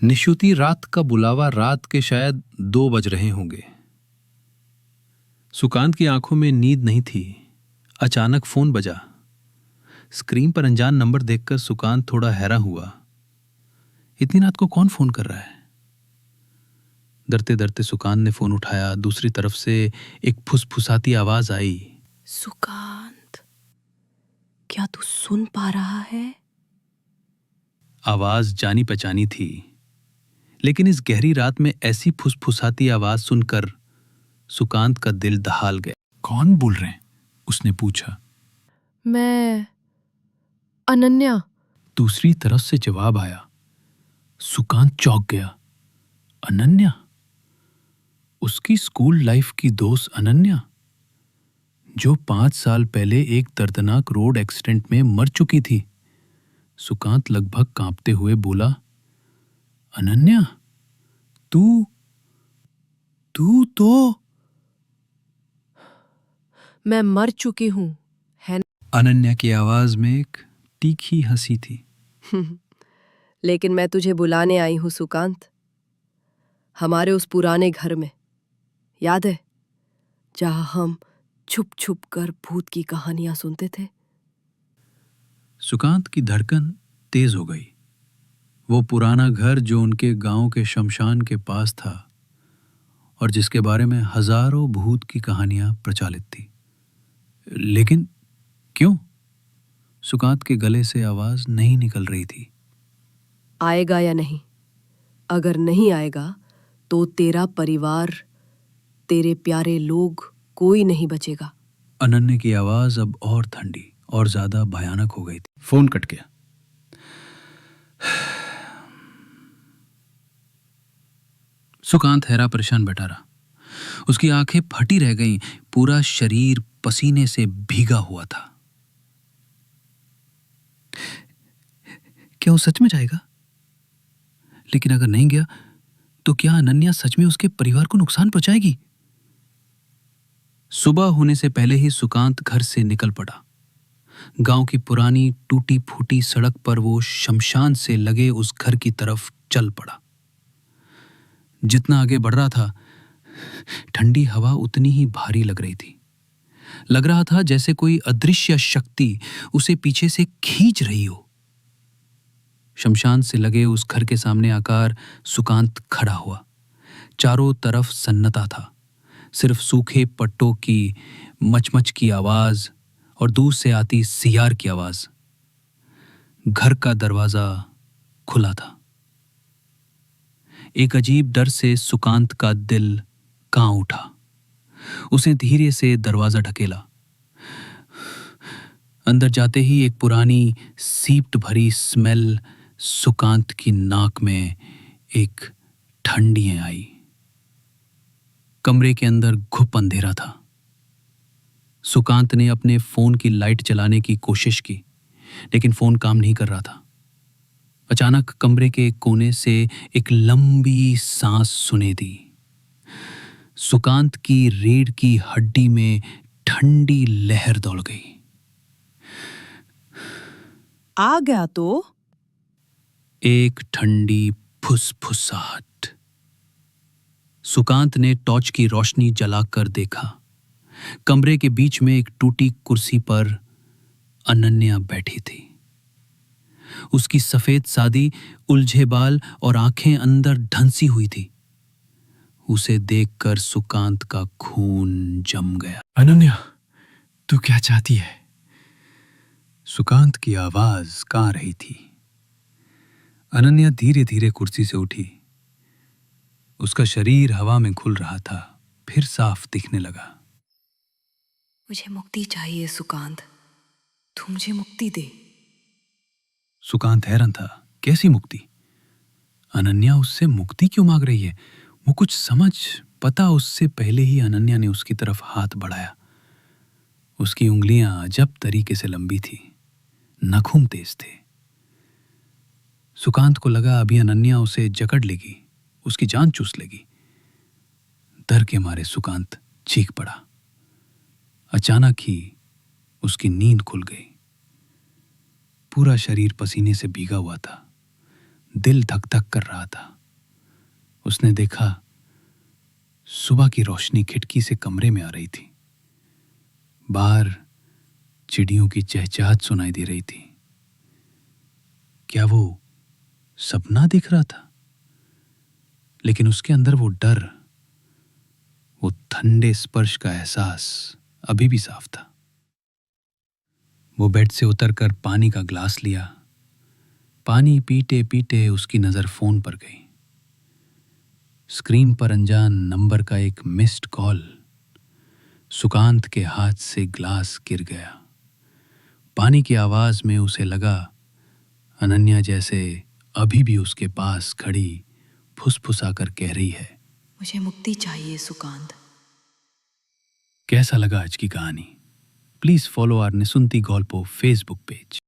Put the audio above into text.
निशुति रात का बुलावा रात के शायद 2 बज रहे होंगे। सुकांत की आंखों में नींद नहीं थी। अचानक फोन बजा। स्क्रीन पर अनजान नंबर देखकर सुकांत थोड़ा हैरान हुआ। इतनी रात को कौन फोन कर रहा है? डरते डरते सुकांत ने फोन उठाया। दूसरी तरफ से एक फुसफुसाती आवाज आई। सुकांत, क्या तू सुन पा रहा है? आवाज जानी पहचानी थी, लेकिन इस गहरी रात में ऐसी फुसफुसाती आवाज सुनकर सुकांत का दिल दहाल गया। कौन बोल रहे हैं? उसने पूछा। मैं अनन्या। दूसरी तरफ से जवाब आया। सुकांत चौंक गया। अनन्या? उसकी स्कूल लाइफ की दोस्त अनन्या, जो 5 साल पहले एक दर्दनाक रोड एक्सीडेंट में मर चुकी थी। सुकांत लगभग कांपते हुए बोला, अनन्या, तू तो। मैं मर चुकी हूं, है ना? अनन्या की आवाज में एक तीखी हंसी थी। लेकिन मैं तुझे बुलाने आई हूं सुकांत, हमारे उस पुराने घर में। याद है, जहां हम छुप छुप कर भूत की कहानियां सुनते थे? सुकांत की धड़कन तेज हो गई। वो पुराना घर जो उनके गांव के शमशान के पास था और जिसके बारे में हजारों भूत की कहानियां प्रचलित थी। लेकिन क्यों? सुकांत के गले से आवाज नहीं निकल रही थी। आएगा या नहीं? अगर नहीं आएगा तो तेरा परिवार, तेरे प्यारे लोग, कोई नहीं बचेगा। अनन्या की आवाज अब और ठंडी और ज्यादा भयानक हो गई थी। फोन कट गया। सुकांत हैरा परेशान बैठा रहा। उसकी आंखें फटी रह गईं। पूरा शरीर पसीने से भीगा हुआ था। क्या वो सच में जाएगा? लेकिन अगर नहीं गया तो क्या अनन्या सच में उसके परिवार को नुकसान पहुंचाएगी? सुबह होने से पहले ही सुकांत घर से निकल पड़ा। गांव की पुरानी टूटी फूटी सड़क पर वो शमशान से लगे उस घर की तरफ चल पड़ा। जितना आगे बढ़ रहा था, ठंडी हवा उतनी ही भारी लग रही थी। लग रहा था जैसे कोई अदृश्य शक्ति उसे पीछे से खींच रही हो। शमशान से लगे उस घर के सामने आकर सुकांत खड़ा हुआ। चारों तरफ सन्नाटा था। सिर्फ सूखे पट्टों की मचमच की आवाज और दूर से आती सियार की आवाज। घर का दरवाजा खुला था। एक अजीब डर से सुकांत का दिल कांप उठा। उसने धीरे से दरवाजा ढकेला। अंदर जाते ही एक पुरानी सीप्ट भरी स्मेल सुकांत की नाक में एक ठंडी आई। कमरे के अंदर घुप अंधेरा था। सुकांत ने अपने फोन की लाइट जलाने की कोशिश की, लेकिन फोन काम नहीं कर रहा था। अचानक कमरे के कोने से एक लंबी सांस सुने दी। सुकांत की रीढ़ की हड्डी में ठंडी लहर दौड़ गई। आ गया तो? एक ठंडी फुसफुसाहट। सुकांत ने टॉर्च की रोशनी जलाकर देखा। कमरे के बीच में एक टूटी कुर्सी पर अनन्या बैठी थी। उसकी सफेद सादी, उलझे बाल और आंखें अंदर ढंसी हुई थी। उसे देखकर सुकांत का खून जम गया। अनन्या, तू क्या चाहती है? सुकांत की आवाज कां रही थी। अनन्या धीरे धीरे कुर्सी से उठी। उसका शरीर हवा में घुल रहा था, फिर साफ दिखने लगा। मुझे मुक्ति चाहिए सुकांत, तू मुझे मुक्ति दे। सुकांत हैरान था। कैसी मुक्ति? अनन्या उससे मुक्ति क्यों मांग रही है? वो कुछ समझ पता उससे पहले ही अनन्या ने उसकी तरफ हाथ बढ़ाया। उसकी उंगलियां अजब तरीके से लंबी थी, नाखून तेज थे। सुकांत को लगा अभी अनन्या उसे जकड़ लेगी, उसकी जान चूस लेगी। डर के मारे सुकांत चीख पड़ा। अचानक ही उसकी नींद खुल गई। पूरा शरीर पसीने से भीगा हुआ था। दिल धक धक कर रहा था। उसने देखा सुबह की रोशनी खिड़की से कमरे में आ रही थी। बाहर चिड़ियों की चहचहाट सुनाई दे रही थी। क्या वो सपना दिख रहा था? लेकिन उसके अंदर वो डर, वो ठंडे स्पर्श का एहसास अभी भी साफ था। वो बेड से उतरकर पानी का ग्लास लिया। पानी पीते पीते उसकी नजर फोन पर गई। स्क्रीन पर अनजान नंबर का एक मिस्ड कॉल। सुकांत के हाथ से ग्लास गिर गया। पानी की आवाज में उसे लगा अनन्या जैसे अभी भी उसके पास खड़ी फुसफुसाकर कह रही है, मुझे मुक्ति चाहिए सुकांत। कैसा लगा आज की कहानी? Please follow our Nisunti Golpo Facebook page.